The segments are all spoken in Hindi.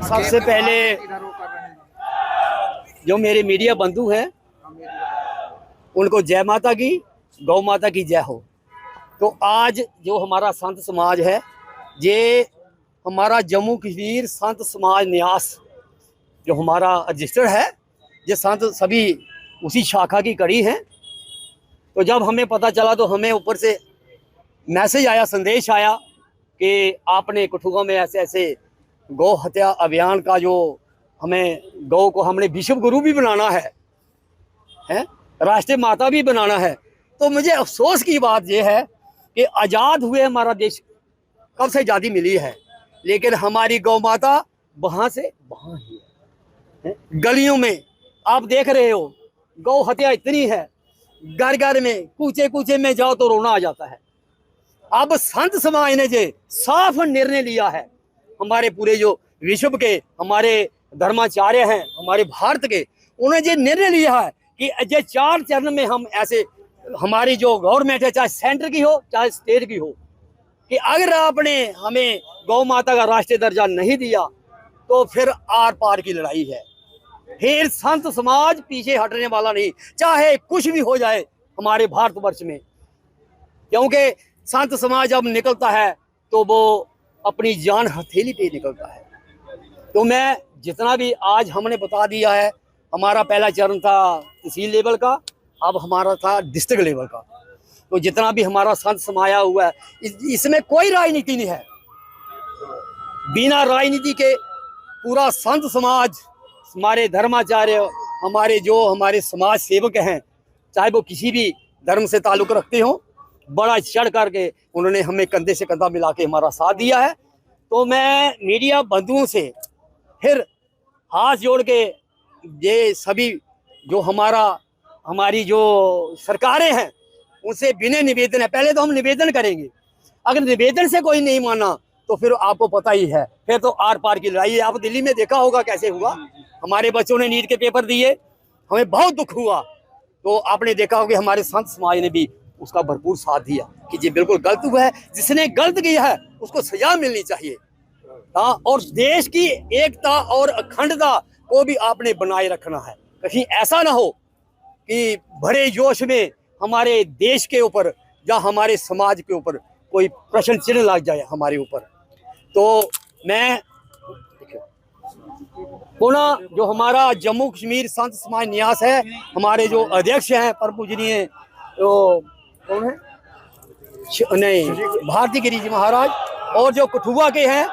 सबसे पहले जो मेरे मीडिया बंधु हैं उनको जय माता की, गौ माता की जय हो। तो आज जो हमारा संत समाज है, ये हमारा जम्मू कश्मीर संत समाज न्यास जो हमारा रजिस्टर है, ये संत सभी उसी शाखा की कड़ी हैं। तो जब हमें पता चला तो हमें ऊपर से मैसेज आया, संदेश आया कि आपने कठुआ में ऐसे ऐसे गौ हत्या अभियान का जो हमें गौ को हमने विश्व गुरु भी बनाना है, राष्ट्रीय माता भी बनाना है। तो मुझे अफसोस की बात यह है कि आज़ाद हुए हमारा देश कब से आज़ादी मिली है, लेकिन हमारी गौ माता वहाँ से वहाँ ही है। गलियों में आप देख रहे हो गौ हत्या इतनी है, घर घर में कूचे कूचे में जाओ तो रोना आ जाता है। अब संत समाज ने जो साफ निर्णय लिया है, हमारे पूरे जो विश्व के हमारे धर्माचार्य हैं, हमारे भारत के, उन्होंने जो निर्णय लिया है कि ये 4 चरण में हम ऐसे, हमारी जो गवर्नमेंट है, चाहे सेंटर की हो चाहे स्टेट की हो, कि अगर आपने हमें गौ माता का राष्ट्रीय दर्जा नहीं दिया तो फिर आर पार की लड़ाई है। फिर संत समाज पीछे हटने वाला नहीं, चाहे कुछ भी हो जाए हमारे भारतवर्ष में। क्योंकि संत समाज जब निकलता है तो वो अपनी जान हथेली पे निकलता है। तो मैं जितना भी आज हमने बता दिया है, हमारा पहला चरण था तहसील लेवल का, अब हमारा था डिस्ट्रिक्ट लेवल का। तो जितना भी हमारा संत समाया हुआ है, इसमें कोई राजनीति नहीं है। बिना राजनीति के पूरा संत समाज, हमारे धर्माचार्य, हमारे समाज सेवक हैं, चाहे वो किसी भी धर्म से ताल्लुक़ रखते हो, बड़ा चढ़ करके उन्होंने हमें कंधे से कंधा मिला के हमारा साथ दिया है। तो मैं मीडिया बंधुओं से फिर हाथ जोड़ के ये सभी जो हमारी जो सरकारें हैं उनसे विनय निवेदन है, पहले तो हम निवेदन करेंगे, अगर निवेदन से कोई नहीं माना तो फिर आपको पता ही है, फिर तो आर पार की लड़ाई है। आप दिल्ली में देखा होगा कैसे हुआ, हमारे बच्चों ने नीट के पेपर दिए, हमें बहुत दुख हुआ। तो आपने देखा होगा हमारे संत समाज ने भी उसका भरपूर साथ दिया कि ये बिल्कुल गलत हुआ है, जिसने गलत किया है उसको सजा मिलनी चाहिए। हाँ, और देश की एकता और अखंडता को भी आपने बनाए रखना है। कहीं ऐसा ना हो कि भरे जोश में हमारे देश के ऊपर या हमारे समाज के ऊपर कोई प्रश्न चिन्ह लग जाए हमारे ऊपर। तो मैं पुनः जो हमारा जम्मू कश्मीर संत समाज न्यास है, हमारे जो अध्यक्ष हैं परम पूजनीय तो कौन है, नहीं, भारती गिरी जी महाराज, और जो कठुआ के हैं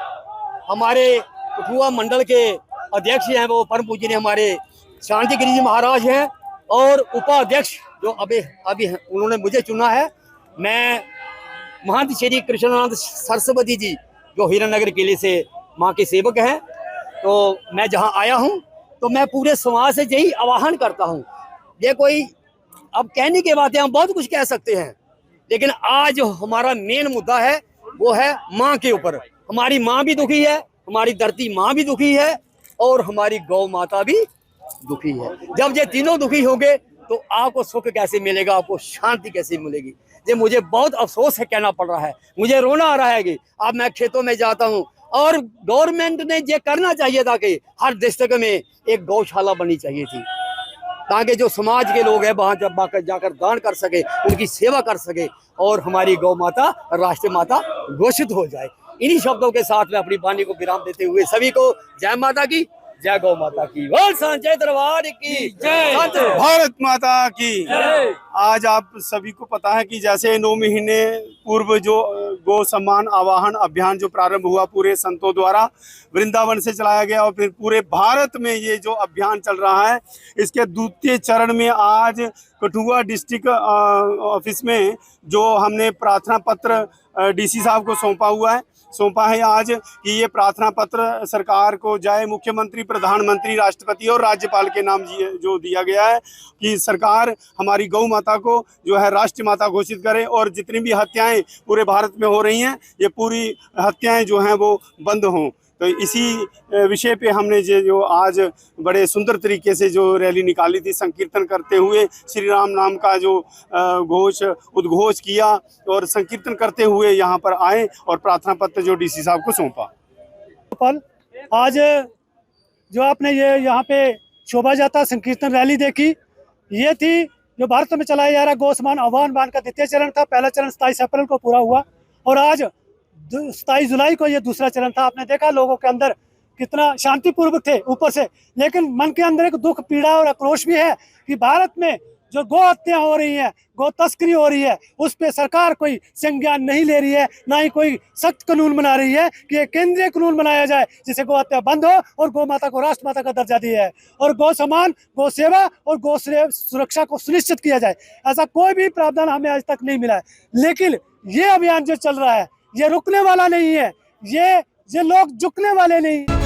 हमारे कठुआ मंडल के अध्यक्ष हैं वो परम पूजनीय हमारे शांति गिरी जी महाराज हैं, और उपाध्यक्ष जो अभी हैं, उन्होंने मुझे चुना है। मैं महंत श्री कृष्णानंद सरस्वती जी जो हीरानगर किले से माँ के सेवक हैं, तो मैं जहाँ आया हूँ तो मैं पूरे समाज से यही आह्वान करता हूँ। ये कोई अब कहने की बातें, हम बहुत कुछ कह सकते हैं, लेकिन आज जो हमारा मेन मुद्दा है वो है माँ के ऊपर। हमारी माँ भी दुखी है, हमारी धरती माँ भी दुखी है, और हमारी गौ माता भी दुखी है। जब ये तीनों दुखी होंगे तो आपको सुख कैसे मिलेगा, आपको शांति कैसे मिलेगी। ये मुझे बहुत अफसोस है कहना पड़ रहा है, मुझे रोना आ रहा है कि अब मैं खेतों में जाता हूँ, और गवर्नमेंट ने ये करना चाहिए था कि हर डिस्ट्रिक्ट में एक गौशाला बननी चाहिए थी, ताकि जो समाज के लोग हैं वहाँ जब जाकर दान कर सके, उनकी सेवा कर सके, और हमारी गौ माता राष्ट्रीय माता घोषित हो जाए। इन्हीं शब्दों के साथ मैं अपनी वाणी को विराम देते हुए सभी को जय माता की, जय गौ माता की, बोल संजय दरबार की जय, भारत माता की। आज आप सभी को पता है कि जैसे 9 महीने पूर्व जो गौ सम्मान आवाहन अभियान जो प्रारंभ हुआ पूरे संतों द्वारा वृंदावन से चलाया गया, और फिर पूरे भारत में ये जो अभियान चल रहा है, इसके द्वितीय चरण में आज कठुआ डिस्ट्रिक्ट ऑफिस में जो हमने प्रार्थना पत्र डीसी साहब को सौंपा है आज कि ये प्रार्थना पत्र सरकार को जाए, मुख्यमंत्री, प्रधानमंत्री, राष्ट्रपति और राज्यपाल के नाम जो दिया गया है कि सरकार हमारी गौ माता को जो है राष्ट्रीय माता घोषित करे, और जितनी भी हत्याएं पूरे भारत में हो रही हैं, ये पूरी हत्याएं जो हैं वो बंद हों। तो इसी विषय पे हमने जो आज बड़े सुंदर तरीके से जो रैली निकाली थी, संकीर्तन करते हुए श्री राम नाम का जो उद्घोष किया, और संकीर्तन करते हुए यहाँ पर आए और प्रार्थना पत्र जो डीसी साहब को सौंपा। आज जो आपने ये यहाँ पे शोभा यात्रा संकीर्तन रैली देखी, ये थी जो भारत में चलाया जा रहा गौ सम्मान आह्वान अभियान का द्वितीय चरण था। पहला चरण 27 अप्रैल को पूरा हुआ और आज 27 जुलाई को ये दूसरा चरण था। आपने देखा लोगों के अंदर कितना शांतिपूर्वक थे ऊपर से, लेकिन मन के अंदर एक दुख, पीड़ा और आक्रोश भी है कि भारत में जो गौ हत्या हो रही है, गौ तस्करी हो रही है, उस पे सरकार कोई संज्ञान नहीं ले रही है, ना ही कोई सख्त कानून बना रही है कि एक केंद्रीय कानून बनाया जाए जिससे गौ हत्या बंद हो और गौ माता को राष्ट्र माता का दर्जा दिया है और गौ सम्मान, गौ सेवा और गौ सुरक्षा को सुनिश्चित किया जाए। ऐसा कोई भी प्रावधान हमें आज तक नहीं मिला है, लेकिन ये अभियान जो चल रहा है ये रुकने वाला नहीं है, ये लोग झुकने वाले नहीं।